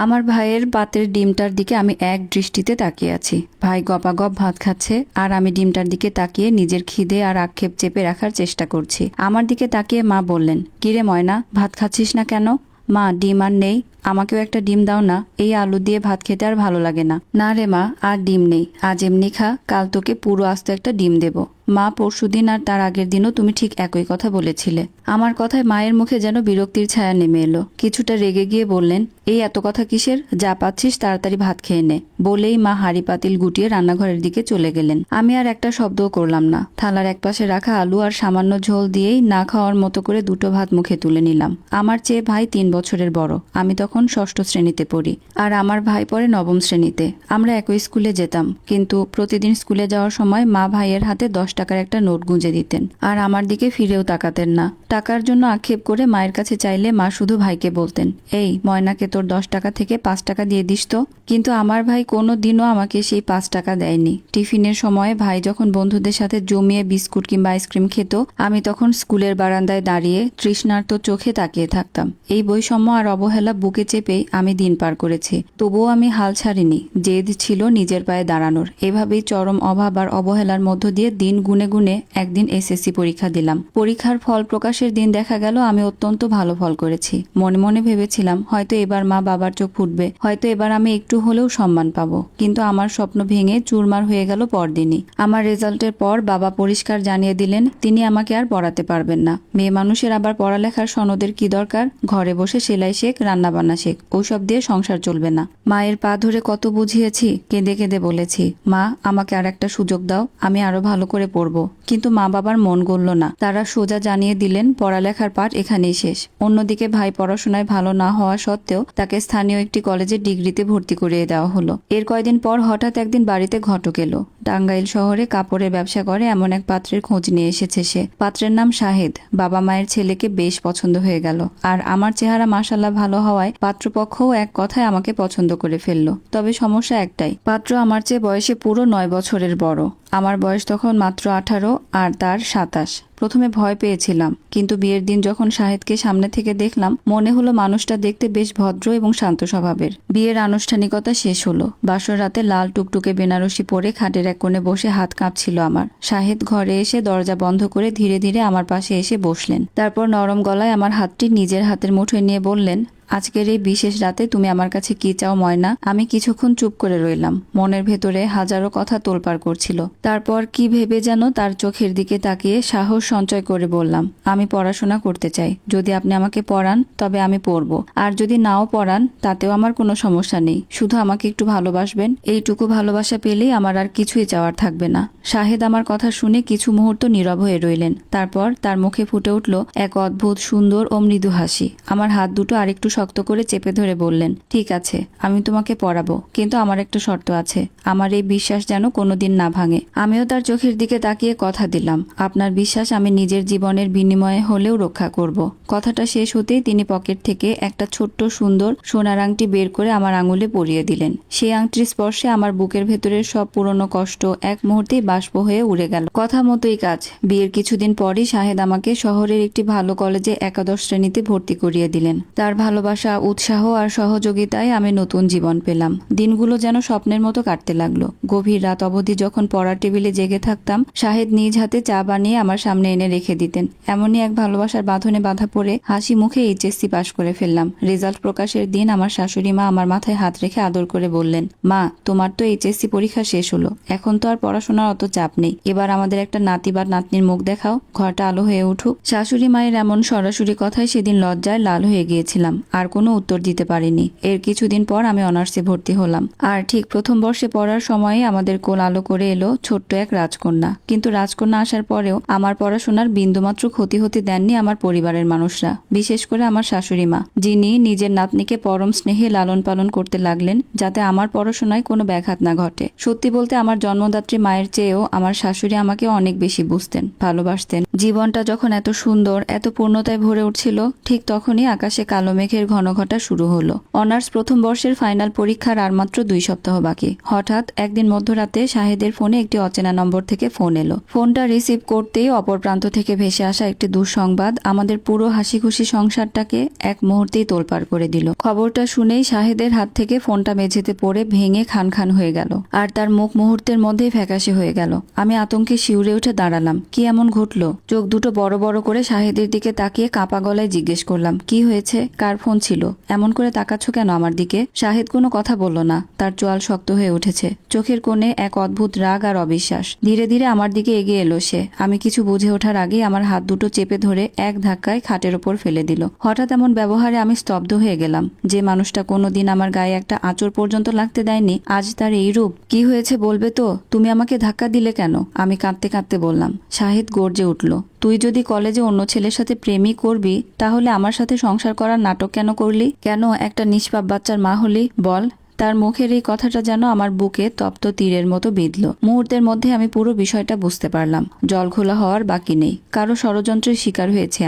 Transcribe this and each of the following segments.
আমার ভাইয়ের পাতের ডিমটার দিকে আমি এক দৃষ্টিতে তাকিয়ে আছি। ভাই গপাগপ ভাত খাচ্ছে আর আমি ডিমটার দিকে তাকিয়ে নিজের খিদে আর আক্ষেপ চেপে রাখার চেষ্টা করছি। আমার দিকে তাকিয়ে মা বললেন, কিরে ময়না, ভাত খাচ্ছিস না কেন? মা, ডিম আর নেই, আমাকেও একটা ডিম দাও না, এই আলু দিয়ে ভাত খেতে আর ভালো লাগে না। না রে মা, আর ডিম নেই, আজ এমনি খা, কাল তোকে পুরো আস্ত একটা ডিম দেব। মা, পরশুদিন আর তার আগের দিনও তুমি ঠিক একই কথা বলেছিলে। আমার কথায় মায়ের মুখে যেন বিরক্তির ছায়া নেমে এলো। কিছুটা রেগে গিয়ে বললেন, এই এত কথা কিসের? যা পাচ্ছিস তাড়াতাড়ি ভাত খেয়ে নে। বলেই মা হাঁড়ি পাতিল গুটিয়ে রান্নাঘরের দিকে চলে গেলেন। আমি আর একটা শব্দও করলাম না। থালার একপাশে রাখা আলু আর সামান্য ঝোল দিয়েই না খাওয়ার মতো করে দুটো ভাত মুখে তুলে নিলাম। আমার চেয়ে ভাই 3 বছরের বড়। আমি তখন 6ষ্ঠ শ্রেণীতে পড়ি আর আমার ভাই পড়ে 9ম শ্রেণীতে। আমরা একই স্কুলে যেতাম, কিন্তু প্রতিদিন স্কুলে যাওয়ার সময় মা ভাইয়ের হাতে 10 টাকার একটা নোট গুঁজে দিতেন আর আমার দিকে ফিরেও তাকাতেন না। টাকার জন্য আক্ষেপ করে মায়ের কাছে চাইলে মা শুধু ভাইকে বলতেন, এই ময়নাকে তোর 10 টাকা থেকে 5 টাকা দিয়ে দিস তো। কিন্তু আমার ভাই কোনো দিনও আমাকে সেই 5 টাকা দেয়নি। টিফিনের সময় ভাই যখন বন্ধুদের সাথে জমিয়ে বিস্কুট কিংবা আইসক্রিম খেত, আমি তখন স্কুলের বারান্দায় দাঁড়িয়ে তৃষ্ণার্ত চোখে তাকিয়ে থাকতাম। এই বৈষম্য আর অবহেলা বুকে চেপেই আমি দিন পার করেছি। তবুও আমি হাল ছাড়িনি। জেদ ছিল নিজের পায়ে দাঁড়ানোর। এভাবেই চরম অভাব আর অবহেলার মধ্য দিয়ে দিন গুনে গুনে একদিন এসএসসি পরীক্ষা দিলাম। পরীক্ষার ফল প্রকাশের দিন দেখা গেল আমি অত্যন্ত ভালো ফল করেছি। মনে মনে ভেবেছিলাম হয়তো এবার মা বাবার চোখ ফুটবে, হয়তো এবার আমি একটু হলেও সম্মান পাবো। কিন্তু আমার স্বপ্ন ভেঙে চুরমার হয়ে গেল পরদিনই। আমার রেজাল্টের পর বাবা পরিষ্কার জানিয়ে দিলেন তিনি আমাকে আর পড়াতে পারবেন না। মেয়ে মানুষের আবার পড়ালেখার সনদের কি দরকার? ঘরে বসে সেলাই শেখ, রান্নাবান্না শেখ, ওইসব দিয়ে সংসার চলবে না। মায়ের পা ধরে কত বুঝিয়েছি, কেঁদে কেঁদে বলেছি, মা আমাকে আর একটা সুযোগ দাও, আমি আরো ভালো করে পড়বো। কিন্তু মা বাবার মন গলল না। তারা সোজা জানিয়ে দিলেন পড়ালেখার পাঠ এখানেই শেষ। অন্যদিকে ভাই পড়াশোনায় ভালো না হওয়া সত্ত্বেও তাকে স্থানীয় একটি কলেজে ডিগ্রিতে ভর্তি করিয়ে দেওয়া হলো। এর কয়দিন পর হঠাৎ একদিন বাড়িতে ঘটক এলো। টাঙ্গাইল শহরে কাপড়ের ব্যবসা করে এমন এক পাত্রের খোঁজ নিয়ে এসেছে সে। পাত্রের নাম শাহেদ। বাবা মায়ের ছেলেকে বেশ পছন্দ হয়ে গেল। আর আমার চেহারা মাশাআল্লাহ ভালো হওয়ায় পাত্রপক্ষও এক কথায় আমাকে পছন্দ করে ফেললো। তবে সমস্যা একটাই, পাত্র আমার চেয়ে বয়সে পুরো 9 বছরের বড়। আমার বয়স তখন মাত্র 18 আর তার 27। প্রথমে ভয় পেয়েছিলাম, কিন্তু বিয়ের দিন যখন শাহেদকে সামনে থেকে দেখলাম মনে হলো মানুষটা দেখতে বেশ ভদ্র এবং শান্ত স্বভাবের। বিয়ের আনুষ্ঠানিকতা শেষ হলো। বাসর রাতে লাল টুকটুকে বেনারসি পরে খাটের এক কোণে বসে হাত কাঁপছিল আমার। শাহেদ ঘরে এসে দরজা বন্ধ করে ধীরে ধীরে আমার পাশে এসে বসলেন। তারপর নরম গলায় আমার হাতটি নিজের হাতের মুঠোয় নিয়ে বললেন, আজকের এই বিশেষ রাতে তুমি আমার কাছে কি চাও ময়না? আমি কিছুক্ষণ চুপ করে রইলাম। মনের ভেতরে হাজারো কথা তোলপাড় করছিল। তারপর কি ভেবে যেন তার চোখের দিকে তাকিয়ে সাহস সঞ্চয় করে বললাম, আমি পড়াশোনা করতে চাই। যদি আপনি আমাকে পড়ান তবে আমি পড়ব, আর যদি নাও পড়ান তাতেও আমার কোনো সমস্যা নেই। শুধু আমাকে একটু ভালোবাসবেন। এইটুকু ভালোবাসা পেলেই আমার আর কিছুই চাওয়ার থাকবে না। শাহেদ আমার কথা শুনে কিছু মুহূর্ত নীরব হয়ে রইলেন। তারপর তার মুখে ফুটে উঠল এক অদ্ভুত সুন্দর ও মৃদু হাসি। আমার হাত দুটো আরেকটু শক্ত করে চেপে ধরে বললেন, ঠিক আছে, আমি তোমাকে পড়াবো, কিন্তু আমার একটা শর্ত আছে। আমার এই বিশ্বাস যেন কোনোদিন না ভাঙে। আমিও তার চোখের দিকে তাকিয়ে কথা দিলাম, আপনার বিশ্বাস আমি নিজের জীবনের বিনিময়ে হলেও রক্ষা করব। কথাটা শেষ হতেই তিনি পকেট থেকে একটা ছোট্ট সুন্দর সোনার আংটি বের করে আমার আঙুলে পরিয়ে দিলেন। সেই আংটির স্পর্শে আমার বুকের ভেতরের সব পুরনো কষ্ট এক মুহূর্তেই বাষ্প হয়ে উড়ে গেল। কথা মতোই কাজ। বিয়ের কিছুদিন পরই শাহেদ আমাকে শহরের একটি ভালো কলেজে একাদশ শ্রেণীতে ভর্তি করিয়ে দিলেন। তার ভালোবাসা, উৎসাহ আর সহযোগিতায় আমি নতুন জীবন পেলাম। দিনগুলো যেন স্বপ্নের মতো কাটতে লাগলো। গভীর রাত অবধি যখন পড়ার টেবিলে জেগে থাকতাম, শাহেদ নিজ হাতে চা বানিয়ে আমার সামনে এনে রেখে দিতেন। এমনই এক ভালোবাসার বাঁধনে বাঁধা পড়ে হাসি মুখে এইচএসসি পাশ করে ফেললাম। রেজাল্ট প্রকাশের দিন আমার শাশুড়ি মা আমার মাথায় হাত রেখে আদর করে বললেন, মা তোমার তো এইচএসসি পরীক্ষা শেষ হলো, এখন তো আর পড়াশোনার অত চাপ নেই। এবার আমাদের একটা নাতি বা নাতনির মুখ দেখাও, ঘরটা আলো হয়ে উঠুক। শাশুড়ি মায়ের এমন সরাসরি কথায় সেদিন লজ্জায় লাল হয়ে গিয়েছিলাম। আর কোনো উত্তর দিতে পারিনি। এর কিছুদিন পর আমি অনার্সে ভর্তি হলাম। আর ঠিক প্রথম বর্ষে পড়ার সময়ে আমাদের কোল আলো করে এলো ছোট্ট এক রাজকন্যা। কিন্তু রাজকন্যা আসার পরেও আমার পড়াশোনার বিন্দুমাত্র ক্ষতি হতে দেননি আমার পরিবারের মানুষরা, বিশেষ করে আমার শাশুড়ি মা, যিনি নিজের নাতনিকে পরম স্নেহে লালন পালন করতে লাগলেন যাতে আমার পড়াশোনায় কোনো ব্যাঘাত না ঘটে। সত্যি বলতে আমার জন্মদাত্রী মায়ের চেয়েও আমার শাশুড়ি আমাকে অনেক বেশি বুঝতেন, ভালোবাসতেন। জীবনটা যখন এত সুন্দর, এত পূর্ণতায় ভরে উঠছিল, ঠিক তখনই আকাশে কালো মেঘের ঘনঘটা শুরু হলো। অনার্স প্রথম বর্ষের ফাইনাল পরীক্ষার আর মাত্র 2 সপ্তাহ বাকি। হঠাৎ একদিন মধ্যরাতে শাহেদের ফোনে একটি অচেনা নম্বর থেকে ফোন এলো। ফোনটা রিসিভ করতেই অপর প্রান্ত থেকে ভেসে আসা একটি দুঃসংবাদ আমাদের পুরো হাসি খুশি সংসারটাকে এক মুহূর্তেই তোলপাড় করে দিল। খবরটা শুনেই শাহেদের হাত থেকে ফোনটা মেঝেতে পড়ে ভেঙে খান খান হয়ে গেল, আর তার মুখ মুহূর্তের মধ্যেই ফ্যাকাশে হয়ে গেল। আমি আতঙ্কে শিউরে উঠে দাঁড়ালাম। কি এমন ঘটলো? চোখ দুটো বড় বড় করে শাহেদের দিকে তাকিয়ে কাঁপা গলায় জিজ্ঞেস করলাম, কি হয়েছে? কার ফোন ছিল? এমন করে তাকাচ্ছ কেন আমার দিকে? শাহেদ কোনো কথা বলল না। তার চোয়াল শক্ত হয়ে উঠেছে, চোখের কোণে এক অদ্ভুত রাগ আর অবিশ্বাস। ধীরে ধীরে আমার দিকে এগিয়ে এলো সে। আমি কিছু বুঝে ওঠার আগেই আমার হাত দুটো চেপে ধরে এক ধাক্কায় খাটের ওপর ফেলে দিল। হঠাৎ এমন ব্যবহারে আমি স্তব্ধ হয়ে গেলাম। যে মানুষটা কোনোদিন আমার গায়ে একটা আঁচড় পর্যন্ত লাগতে দেয়নি, আজ তার এই রূপ। কি হয়েছে বলবে তো? তুমি আমাকে ধাক্কা দিলে কেন? আমি কাঁদতে কাঁদতে বললাম। শাহিদ গর্জে উঠল, তুই যদি কলেজে অন্য ছেলের সাথে প্রেমই করবি, তাহলে আমার সাথে সংসার করার নাটক কেন করলি? কেন একটা নিষ্পাপ বাচ্চার মা হলি বল? তার মুখের এই কথাটা যেন আমার বুকে তপ্ত তীরের মতো বিঁধল। মুহূর্তের মধ্যে আমি পুরো বিষয়টা বুঝতে পারলাম। জল ঘোলা হওয়ার বাকি নেই। কারো ষড়যন্ত্রের শিকার হয়েছে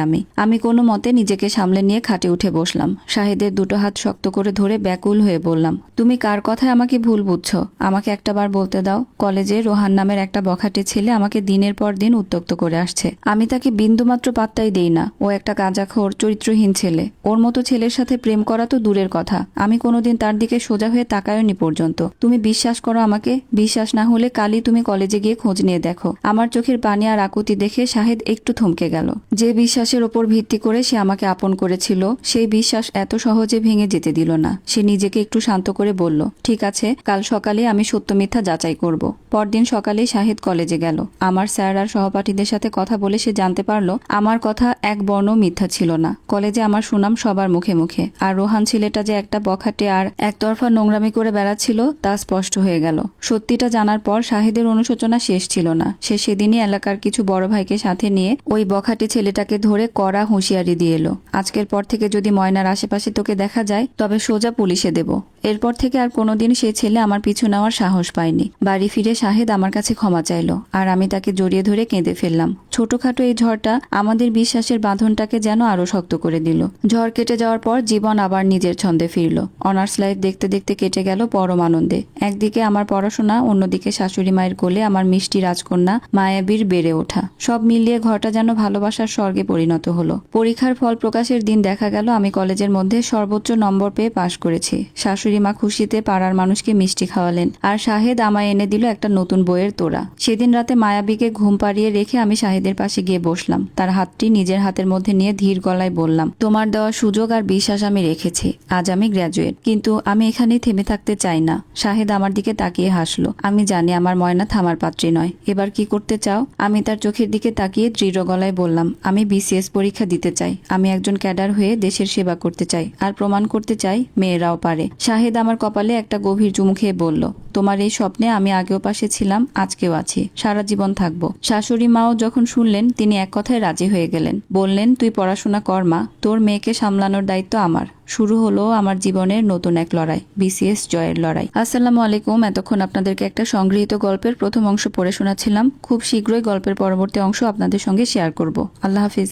আমি কোনো মতে নিজেকে সামলে নিয়ে খাটে উঠে বসলাম। শাহিদের দুটো হাত শক্ত করে ধরে ব্যাকুল হয়ে বললাম, তুমি কার কথায় আমাকে ভুল বুঝছো? আমাকে একটাবার বলতে দাও। কলেজে রোহান নামের একটা বখাটে ছেলে আমাকে দিনের পর দিন উত্ত্যক্ত করে আসছে। আমি তাকে বিন্দুমাত্র পাত্তাই দেই না। ও একটা গাঁজাখোর, চরিত্রহীন ছেলে। ওর মতো ছেলের সাথে প্রেম করা তো দূরের কথা, আমি কোনোদিন তার দিকে সোজা হয়ে তাকায়নি পর্যন্ত। তুমি বিশ্বাস করো আমাকে? বিশ্বাস না হলে কালই তুমি কলেজে গিয়ে খোঁজ নিয়ে দেখো। আমার চোখের পানি আর আকুতি দেখে শাহেদ একটু থমকে গেল। যে বিশ্বাসের ওপর ভিত্তি করে সে আমাকে আপন করেছিল, সেই বিশ্বাস এত সহজে ভেঙে যেতে দিল না। সে নিজেকে একটু শান্ত করে বলল, ঠিক আছে, কাল সকালে আমি সত্য মিথ্যা যাচাই করব। পরদিন সকালেই শাহেদ কলেজে গেল। আমার স্যার আর সহপাঠীদের সাথে কথা বলে সে জানতে পারলো আমার কথা এক বর্ণ মিথ্যা ছিল না। কলেজে আমার সুনাম সবার মুখে মুখে। আর রোহান ছেলেটা যে একটা বখাটে আর একতরফা নোংরামি করে বেড়াচ্ছিল তা স্পষ্ট হয়ে গেল। সত্যিটা জানার পর শাহেদের অনুশোচনা শেষ ছিল না। সে সেদিনই এলাকার কিছু বড় ভাইকে সাথে নিয়ে ওই বখাটে ছেলেটাকে ধরে কড়া হুঁশিয়ারি দিয়ে এলো, আজকের পর থেকে যদি ময়নার আশেপাশে তোকে দেখা যায় তবে সোজা পুলিশে দেব। এরপর থেকে আর কোনোদিন সে ছেলে আমার পিছু নেওয়ার সাহস পায়নি। বাড়ি ফিরে শাহেদ আমার কাছে ক্ষমা চাইলো, আর আমি তাকে জড়িয়ে ধরে কেঁদে ফেললাম। ছোটখাটো এই ঝড়টা আমাদের বিশ্বাসের বাঁধনটাকে যেন আরো শক্ত করে দিল। ঝড় কেটে যাওয়ার পর জীবন আবার নিজের ছন্দে ফিরল। অনার্স লাইফ দেখতে দেখতে কেটে গেল পরম আনন্দে। একদিকে আমার পড়াশোনা, অন্যদিকে শাশুড়ি মায়ের কোলে আমার মিষ্টি রাজকন্যা মায়াবীর বেড়ে ওঠা। সব মিলিয়ে ঘরটা যেন ভালোবাসার স্বর্গে পরিণত হলো। পরীক্ষার ফল প্রকাশের দিন দেখা গেল আমি কলেজের মধ্যে সর্বোচ্চ নম্বর পেয়ে পাশ করেছি। শাশুড়ি মা খুশিতে পাড়ার মানুষকে মিষ্টি খাওয়ালেন, আর শাহেদ আমায় এনে দিল একটা নতুন বইয়ের তোড়া। সেদিন রাতে মায়াবীকে ঘুম পাড়িয়ে রেখে আমি শাহেদের পাশে গিয়ে বসলাম। তার হাতটি নিজের হাতের মধ্যে নিয়ে ধীর গলায় বললাম, তোমার দেওয়া সুযোগ আর বিশ্বাস আমি রেখেছি। আজ আমি গ্র্যাজুয়েট, কিন্তু আমি এখানেই থেমে থাকতে চাই না। শাহেদ আমার দিকে তাকিয়ে হাসলো। আমি জানি আমার ময়না থামার পাত্রী নয়। এবার কি করতে চাও? আমি তার চোখের দিকে তাকিয়ে দৃঢ় গলায় বললাম, আমি বিসিএস পরীক্ষা দিতে চাই। আমি একজন ক্যাডার হয়ে দেশের সেবা করতে চাই, আর প্রমাণ করতে চাই মেয়েরাও পারে। শাহেদ আমার কপালে একটা গভীর চুমু খেয়ে বলল, তোমার এই স্বপ্নে আমি আগেও পাশে ছিলাম, আজকেও আছি, সারা জীবন থাকবো। শাশুড়ি মাও যখন শুনলেন তিনি এক কথায় রাজি হয়ে গেলেন। বললেন, তুই পড়াশোনা কর মা, তোর মেয়েকে সামলানোর দায়িত্ব আমার। শুরু হলো আমার জীবনের নতুন এক লড়াই, বিসিএস জয়ের লড়াই। আসসালামু আলাইকুম। এতক্ষণ আপনাদেরকে একটা সংগৃহীত গল্পের প্রথম অংশ পড়ে শোনাচ্ছিলাম। খুব শীঘ্রই গল্পের পরবর্তী অংশ আপনাদের সঙ্গে শেয়ার করব। আল্লাহ হাফিজ।